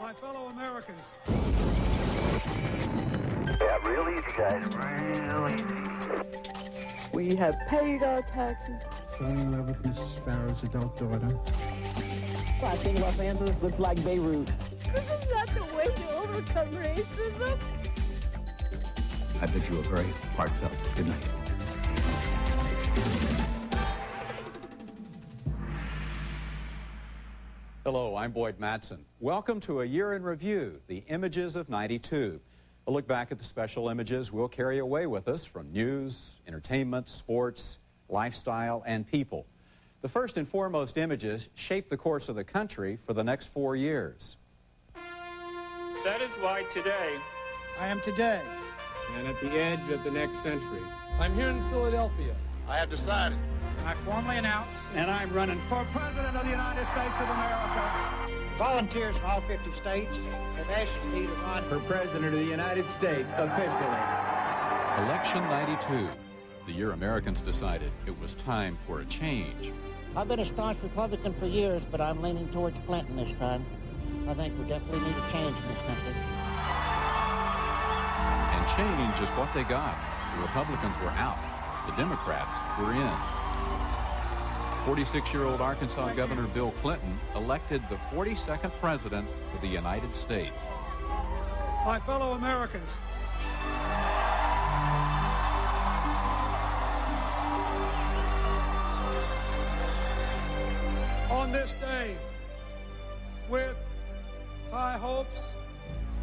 My fellow Americans. Yeah, real easy, guys, real easy. We have paid our taxes. Falling in love with Miss Farrow's adult daughter. Well, I think Los Angeles looks like Beirut. This is not the way to overcome racism. I bid you a very heartfelt good night. Hello, I'm Boyd Mattson. Welcome to A Year in Review, the images of 92. A look back at the special images we'll carry away with us from news, entertainment, sports, lifestyle, and people. The first and foremost images shape the course of the country for the next 4 years. That is why today, I am today. And at the edge of the next century. I'm here in Philadelphia. I have decided. I formally announce. And I'm running for President of the United States of America. Volunteers from all 50 states have asked me to run for President of the United States officially. Election 92, the year Americans decided it was time for a change. I've been a staunch Republican for years, but I'm leaning towards Clinton this time. I think we definitely need a change in this country. And change is what they got. The Republicans were out. The Democrats were in. 46-year-old Arkansas Governor Bill Clinton elected the 42nd President of the United States. My fellow Americans. On this day, with high hopes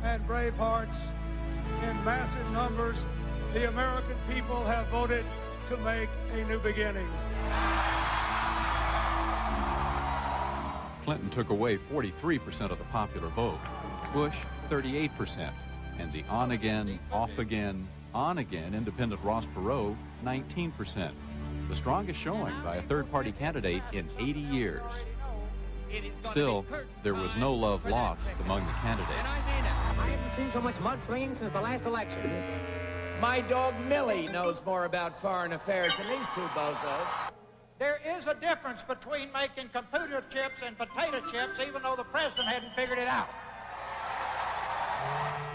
and brave hearts, in massive numbers, the American people have voted to make a new beginning. Clinton took away 43% of the popular vote, Bush 38%, and the on-again, off-again, on-again independent Ross Perot 19%, the strongest showing by a third-party candidate in 80 years. Still, there was no love lost among the candidates. I haven't seen so much mudslinging since the last election. My dog Millie knows more about foreign affairs than these two bozos. There is a difference between making computer chips and potato chips, even though the president hadn't figured it out.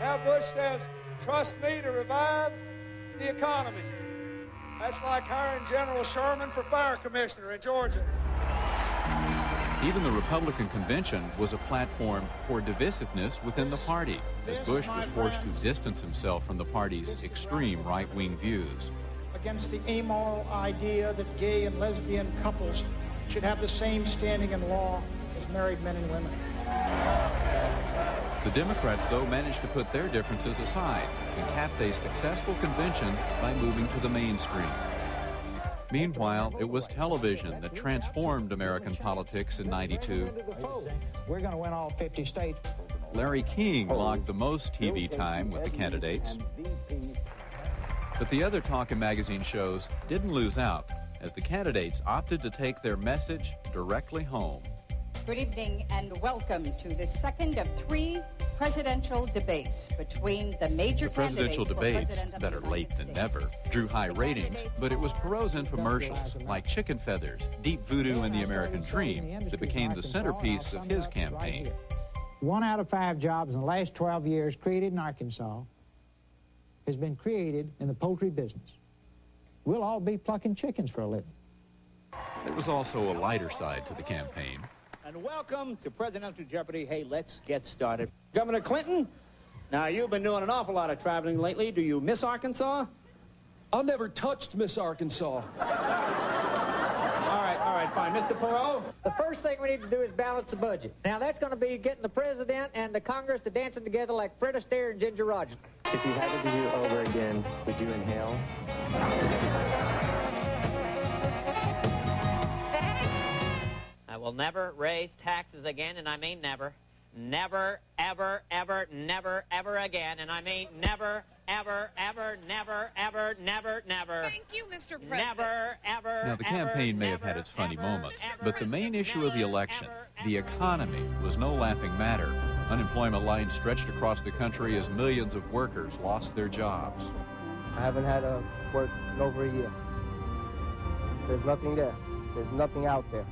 Now Bush says, trust me to revive the economy. That's like hiring General Sherman for fire commissioner in Georgia. Even the Republican convention was a platform for divisiveness within the party, as Bush was forced to distance himself from the party's extreme right-wing views. Against the amoral idea that gay and lesbian couples should have the same standing in law as married men and women. The Democrats, though, managed to put their differences aside and capped a successful convention by moving to the mainstream. Meanwhile, it was television that transformed American politics in '92. We're going to win all 50 states. Larry King logged the most TV time with the candidates. But the other talk and magazine shows didn't lose out, as the candidates opted to take their message directly home. Good evening and welcome to the second of 3 presidential debates between the major presidential debates president that are late than never drew high ratings, but it was Perot's infomercials like Chicken Feathers, Deep Voodoo, and the American Dream that became the centerpiece of his campaign. 1 out of 5 jobs in the last 12 years created in Arkansas has been created in the poultry business. We'll all be plucking chickens for a living. There was also a lighter side to the campaign. And welcome to Presidential Jeopardy. Hey, let's get started. Governor Clinton, now you've been doing an awful lot of traveling lately. Do you miss Arkansas? I never touched Miss Arkansas. All right, fine. Mr. Perot? The first thing we need to do is balance the budget. Now, that's going to be getting the president and the Congress to dancing together like Fred Astaire and Ginger Rogers. If you had to do it over again, would you inhale? I will never raise taxes again, and I mean never. Never, ever, ever, never, ever again, and I mean never, ever, ever, never, ever, never, never. Thank you, Mr. President. Never, ever, Now, the campaign may have had its funny moments, but the main issue of the election, the economy, was no laughing matter. Unemployment lines stretched across the country as millions of workers lost their jobs. I haven't had to work in over a year. There's nothing there. There's nothing out there.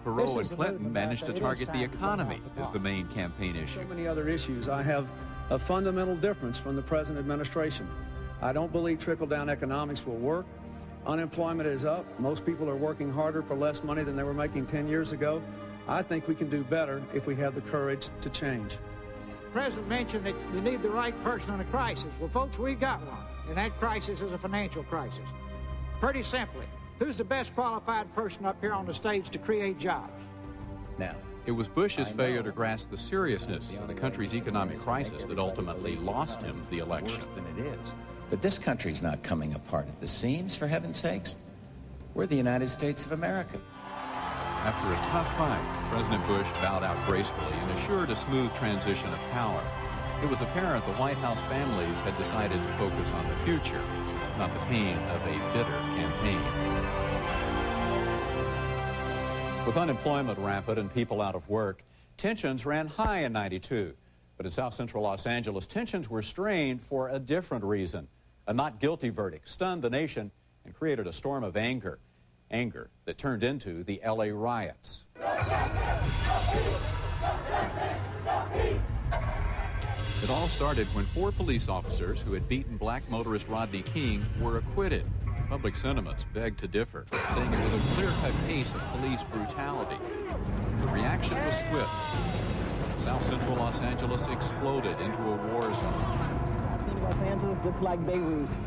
Perot and Clinton managed to target the economy as the main campaign issue. So many other issues. I have a fundamental difference from the present administration. I don't believe trickle-down economics will work. Unemployment is up. Most people are working harder for less money than they were making 10 years ago. I think we can do better if we have the courage to change. The President mentioned that you need the right person in a crisis. Well, folks, we got one, and that crisis is a financial crisis. Pretty simply, who's the best qualified person up here on the stage to create jobs? Now, it was Bush's failure to grasp the seriousness of the country's economic crisis that ultimately lost him the election. Worse than it is. But this country's not coming apart at the seams, for heaven's sakes. We're the United States of America. After a tough fight, President Bush bowed out gracefully and assured a smooth transition of power. It was apparent the White House families had decided to focus on the future, not the pain of a bitter campaign. With unemployment rampant and people out of work, tensions ran high in '92. But in South Central Los Angeles, tensions were strained for a different reason. A not guilty verdict stunned the nation and created a storm of anger. Anger that turned into the LA riots. It all started when 4 police officers who had beaten black motorist Rodney King were acquitted. Public sentiments begged to differ, saying it was a clear-cut case of police brutality. The reaction was swift. South Central Los Angeles exploded into a war zone. Los Angeles looks like Beirut.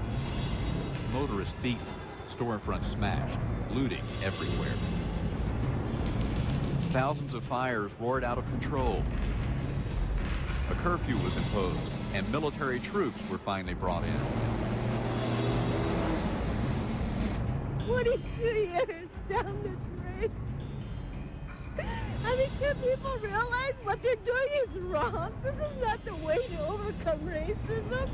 Motorists beaten, storefronts smashed, looting everywhere. Thousands of fires roared out of control. A curfew was imposed, and military troops were finally brought in. 22 years down the drain. I mean, can people realize what they're doing is wrong? This is not the way to overcome racism.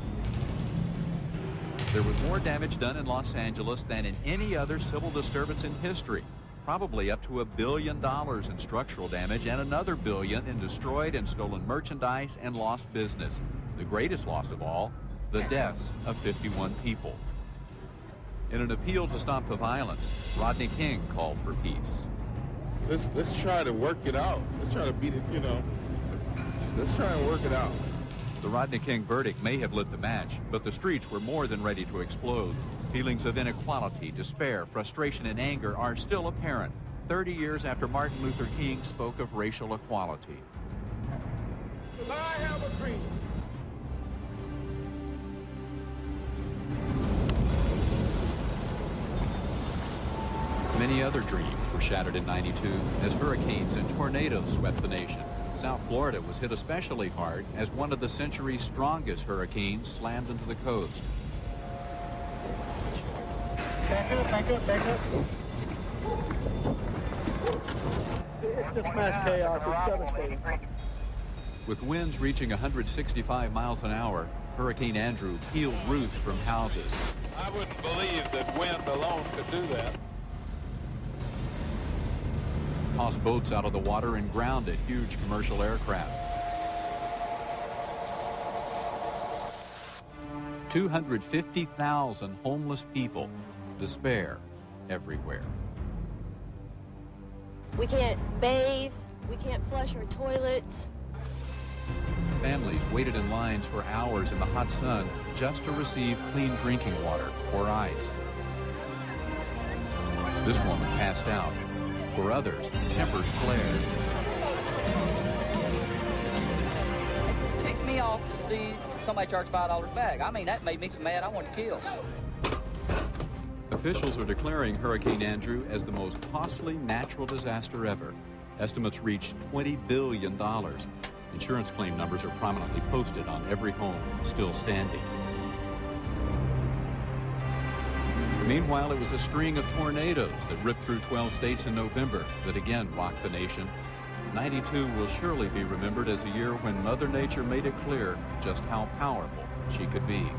There was more damage done in Los Angeles than in any other civil disturbance in history. Probably up to $1 billion in structural damage and another $1 billion in destroyed and stolen merchandise and lost business. The greatest loss of all, the deaths of 51 people. In an appeal to stop the violence, Rodney King called for peace. Let's try to work it out. Let's try to beat it, you know. Let's try and work it out. The Rodney King verdict may have lit the match, but the streets were more than ready to explode. Feelings of inequality, despair, frustration, and anger are still apparent 30 years after Martin Luther King spoke of racial equality. I have a dream. Many other dreams were shattered in '92 as hurricanes and tornadoes swept the nation. South Florida was hit especially hard as one of the century's strongest hurricanes slammed into the coast. Back up, back up, back up. It's just mass chaos. It's devastating. With winds reaching 165 miles an hour, Hurricane Andrew peeled roofs from houses. I wouldn't believe that wind alone could do that. Tossed boats out of the water and grounded huge commercial aircraft. 250,000 homeless people. Despair everywhere. We can't bathe. We can't flush our toilets. Families waited in lines for hours in the hot sun just to receive clean drinking water or ice. This woman passed out. For others, tempers flared. It ticked me off to see somebody charge $5 back. I mean, that made me so mad I wanted to kill. Officials are declaring Hurricane Andrew as the most costly natural disaster ever. Estimates reach $20 billion. Insurance claim numbers are prominently posted on every home still standing. Meanwhile, it was a string of tornadoes that ripped through 12 states in November that again rocked the nation. '92 will surely be remembered as a year when Mother Nature made it clear just how powerful she could be.